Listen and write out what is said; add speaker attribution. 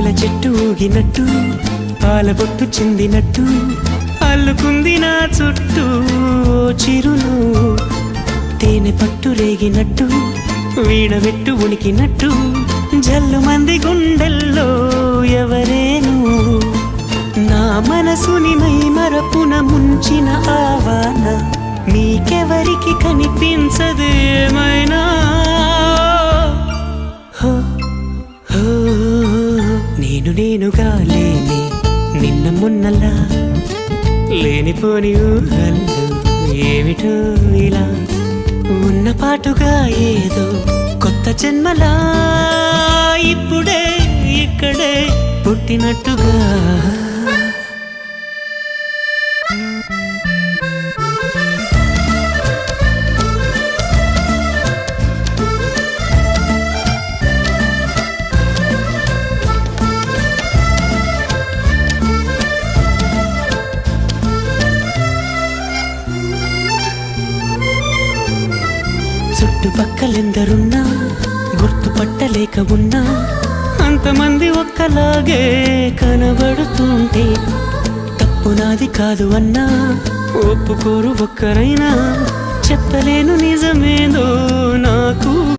Speaker 1: పూల చెట్టు ఊగినట్టు పాల బొట్టు చిందినట్టు అల్లుకుంది నా చుట్టూ ఓ చిరును తేనె పట్టు రేగినట్టు వీడబెట్టు ఉనికినట్టు జల్లు మంది గుండెల్లో ఎవరేను నా మనసుని మై మరపున ముంచిన ఆవాన నీకెవరికి కనిపించదు ఏమైనా నేనుగా లేని నిన్న మొన్నలా లేనిపోని ఊహల్లో ఏమిటో ఇలా ఉన్న పాటుగా ఏదో కొత్త జన్మలా ఇప్పుడే ఇక్కడే పుట్టినట్టుగా చుట్టుపక్కలెందరున్నా గుర్తుపట్టలేక ఉన్నా అంతమంది ఒక్కలాగే కనబడుతుంటే తప్పు నాది కాదు అన్నా ఒప్పుకోరు ఒక్కరైనా చెప్పలేను నిజమేదో నాకు